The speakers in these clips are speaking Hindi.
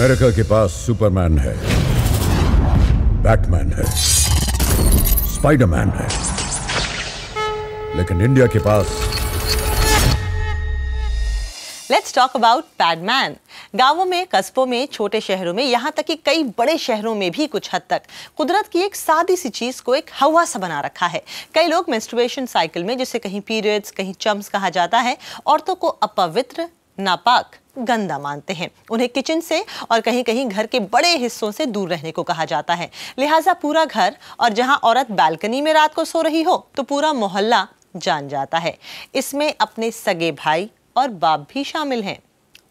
अमेरिका के पास सुपरमैन है, बैटमैन है, स्पाइडरमैन है, लेकिन इंडिया के पास लेट्स टॉक अबाउट पैडमैन। गांवों में, कस्बों में, छोटे शहरों में, यहाँ तक कि कई बड़े शहरों में भी कुछ हद तक कुदरत की एक सादी सी चीज को एक हवा सा बना रखा है। कई लोग मेंस्ट्रुएशन साइकिल में, जिसे कहीं पीरियड्स, कहीं चम्स कहा जाता है, औरतों को अपवित्र, नापाक, गंदा मानते हैं। उन्हें किचन से और कहीं कहीं घर के बड़े हिस्सों से दूर रहने को कहा जाता है। लिहाजा पूरा घर, और जहां औरत बालकनी में रात को सो रही हो तो पूरा मोहल्ला जान जाता है। इसमें अपने सगे भाई और बाप भी शामिल हैं।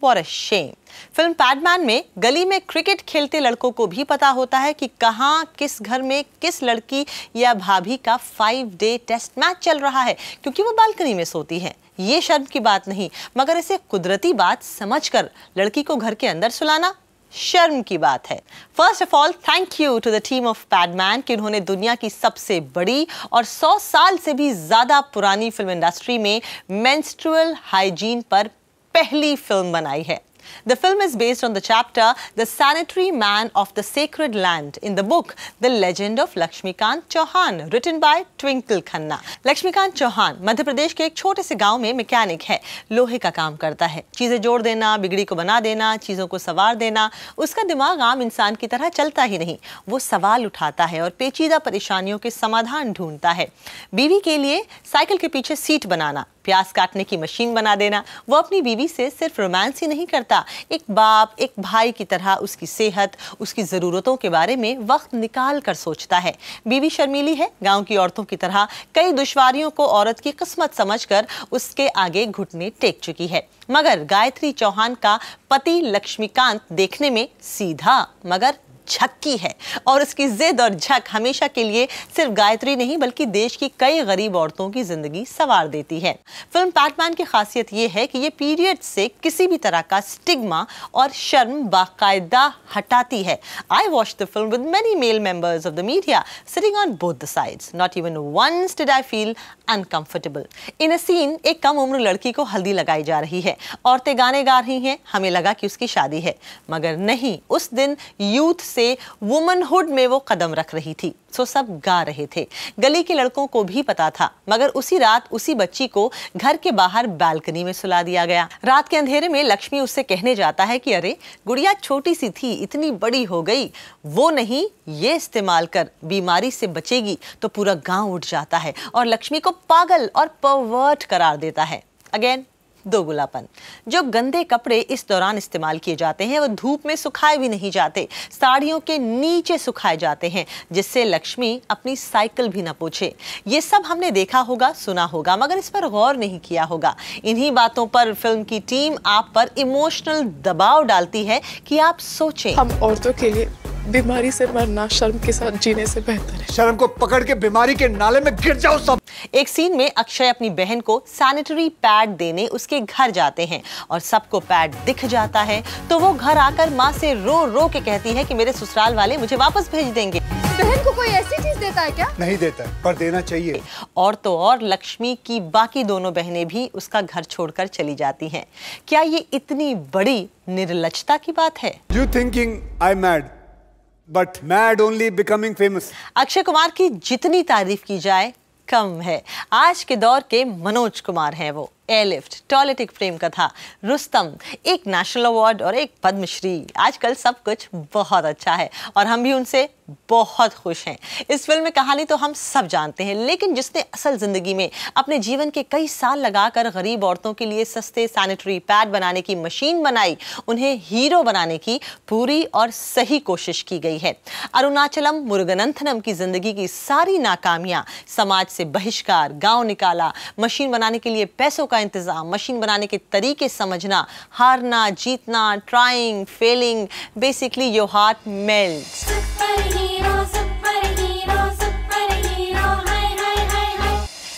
What a shame। Film Padman में गली में क्रिकेट खेलते लड़कों को भी पता होता है कि कहां, किस घर में किस लड़की या भाभी का 5-डे टेस्ट मैच चल रहा है, क्योंकि वो बालकनी में सोती है। ये शर्म की बात नहीं, मगर इसे कुदरती बात समझकर लड़की को घर के अंदर सुलाना शर्म की बात है। First of all, thank you to the team of Padman कि उन्होंने दुनिया की सबसे बड़ी और 100 साल से भी ज्यादा पुरानी फिल्म इंडस्ट्री में मेंस्ट्रुअल हाइजीन पर पहली फिल्म बनाई है। The film is based on the chapter The Sanitary Man of the Sacred Land in the book The Legend of Lakshmikant Chauhan, written by Twinkle Khanna। Laxmikant Chauhan Madhya Pradesh के एक छोटे से गांव में मैकेनिक है। लोहे का काम करता है। चीजें जोड़ देना, बिगड़ी को बना देना, चीजों को संवार देना। उसका दिमाग आम इंसान की तरह चलता ही नहीं। वो सवाल उठाता है और पेचीदा परेशानियों के समाधान ढूंढता है। बीवी के लिए साइकिल के पीछे सीट बनाना, प्याज काटने की मशीन बना देना। वो अपनी बीवी से सिर्फ रोमांस ही नहीं करता, एक बाप, एक भाई की तरह उसकी सेहत, उसकी ज़रूरतों के बारे में वक्त निकाल कर सोचता है। बीवी शर्मीली है, गांव की औरतों की तरह कई दुश्वारियों को औरत की किस्मत समझकर उसके आगे घुटने टेक चुकी है। मगर गायत्री चौहान का पति लक्ष्मीकांत देखने में सीधा मगर झक्की है, और उसकी जिद और झक हमेशा के लिए सिर्फ गायत्री नहीं बल्कि देश की कई गरीब औरतों की जिंदगी संवार देती है। फिल्म पैडमैन की खासियत यह है कि ये पीरियड से किसी भी तरह का स्टिग्मा और शर्म बाकायदा हटाती है। I watch the film with many male members of the media sitting on both the sides. Not even once did I feel uncomfortable. In a scene एक कम उम्र लड़की को हल्दी लगाई जा रही है। औरतें गाने गा रही हैं, हमें लगा कि उसकी शादी है, मगर नहीं, उस दिन यूथ से वुमनहुड में वो कदम रख रही थी। सो सब गा रहे थे। गली के लड़कों को भी पता था, मगर उसी रात उसी बच्ची को घर के बाहर बालकनी में सुला दिया गया। रात के अंधेरे में लक्ष्मी उससे कहने जाता है कि अरे गुड़िया छोटी सी थी, इतनी बड़ी हो गई। वो नहीं, ये इस्तेमाल कर, बीमारी से बचेगी। तो पूरा गांव उठ जाता है और लक्ष्मी को पागल और परवर्ट करार देता है। अगेन दोगुलापन। जो गंदे कपड़े इस दौरान इस्तेमाल किए जाते हैं वो धूप में सुखाए भी नहीं जाते, साड़ियों के नीचे सुखाए जाते हैं, जिससे लक्ष्मी अपनी साइकिल भी न पोंछे। ये सब हमने देखा होगा, सुना होगा, मगर इस पर गौर नहीं किया होगा। इन्हीं बातों पर फिल्म की टीम आप पर इमोशनल दबाव डालती है कि आप सोचें। हम औरतों के लिए बीमारी से मरना शर्म के साथ जीने से बेहतर है। शर्म को पकड़ के बीमारी के नाले में गिर जाओ सब। एक सीन में अक्षय अपनी बहन को सैनिटरी पैड देने उसके घर जाते हैं और सबको पैड दिख जाता है, तो वो घर आकर माँ से रो रो के कहती है कि मेरे ससुराल वाले मुझे वापस भेज देंगे। बहन को कोई ऐसी चीज देता है क्या? नहीं देता है, पर देना चाहिए। और तो और लक्ष्मी की बाकी दोनों बहनें भी उसका घर छोड़कर चली जाती हैं। क्या ये इतनी बड़ी निर्लज्जता की बात है? You thinking I'm mad, but mad only becoming famous। Akshay Kumar की जितनी तारीफ की जाए कम है। आज के दौर के मनोज कुमार हैं वो। एयरलिफ्ट, टॉयलेट एक प्रेम कथा, रुस्तम, एक नेशनल अवार्ड और एक पद्मश्री। आजकल सब कुछ बहुत अच्छा है और हम भी उनसे बहुत खुश हैं। इस फिल्म में कहानी तो हम सब जानते हैं, लेकिन जिसने असल जिंदगी में अपने जीवन के कई साल लगाकर गरीब औरतों के लिए सस्ते सैनिटरी पैड बनाने की मशीन बनाई, उन्हें हीरो बनाने की पूरी और सही कोशिश की गई है। अरुणाचलम मुरुगनंथनम की जिंदगी की सारी नाकामियां, समाज से बहिष्कार, गांव निकाला, मशीन बनाने के लिए पैसों का इंतजाम, मशीन बनाने के तरीके समझना, हारना, जीतना, trying, failing, basically your heart melts.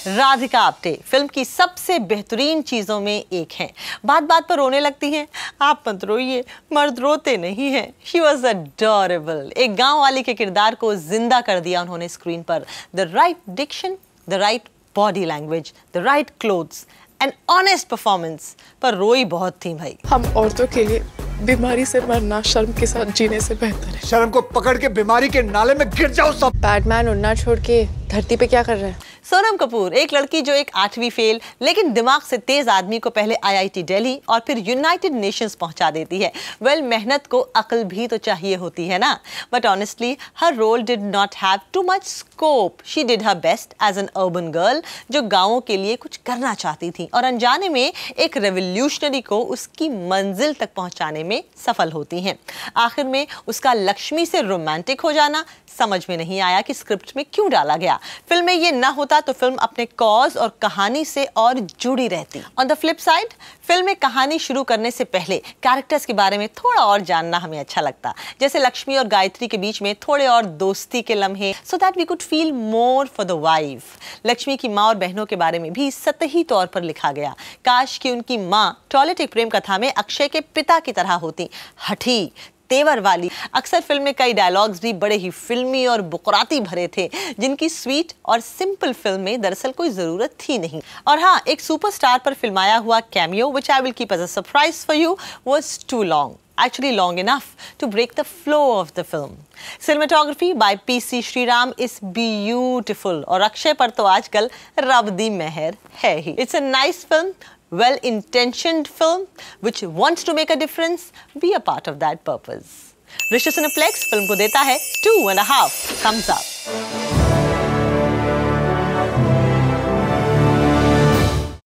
Radhika Apte film की सबसे बेहतरीन चीजों में एक हैं। बात बात पर रोने लगती हैं। आप मत रोइए, मर्द रोते नहीं हैं। She was adorable. एक गांव वाली के किरदार को जिंदा कर दिया उन्होंने स्क्रीन पर। The right diction, the right body language, the right clothes and honest performance. पर रोई बहुत थी भाई। हम औरतों के लिए बीमारी से मरना शर्म के साथ जीने से बेहतर है। शर्म को पकड़ के बीमारी के नाले में गिर जाओ सब। बैडमैन उड़ना छोड़ के धरती पे क्या कर रहा है? सोनम कपूर, एक लड़की जो एक 8वीं फेल लेकिन दिमाग से तेज आदमी को पहले IIT दिल्ली और फिर यूनाइटेड नेशंस पहुंचा देती है। वेल, मेहनत को अक्ल भी तो चाहिए होती है ना। But honestly her role did not have too much scope. She did her best as an urban girl जो गाँवों के लिए कुछ करना चाहती थी और अनजाने में एक रेवोल्यूशनरी को उसकी मंजिल तक पहुंचाने में सफल होती हैं। आखिर में उसका लक्ष्मी से रोमांटिक हो जाना समझ में नहीं आया कि स्क्रिप्ट में क्यों डाला गया। फिल्म में ये ना होता तो फिल्म अपने कॉज और कहानी से और जुड़ी रहती। On the flip side, film में कहानी शुरू करने से पहले कैरेक्टर्स के बारे में थोड़ा और जानना हमें अच्छा लगता, जैसे लक्ष्मी और गायत्री के बीच में थोड़े और दोस्ती के लम्हे, so that we could feel more for the wife. Lakshmi की माँ और बहनों के बारे में भी सतही तौर पर लिखा गया। काश कि उनकी माँ टॉयलेट प्रेम कथा में अक्षय के पिता की तरह होती, हठी, तेवर वाली। अक्सर फिल्म में कई डायलॉग्स भी बड़े ही फिल्मी और बुकराती भरे थे, जिनकी स्वीट और सिंपल फिल्म में दरअसल कोई जरूरत थी नहीं। और हाँ, एक सुपरस्टार पर फिल्माया हुआ cameo, which I will keep as a surprise for you, was too long, actually long enough to break the flow of the film. Cinematography by PC Sriram is beautiful और अक्षय पर तो आजकल रब दी मेहर है ही। It's a nice film, well-intentioned film which wants to make a difference. Be a part of that purpose. Rishi Cineplex film को देता है 2.5 thumbs up.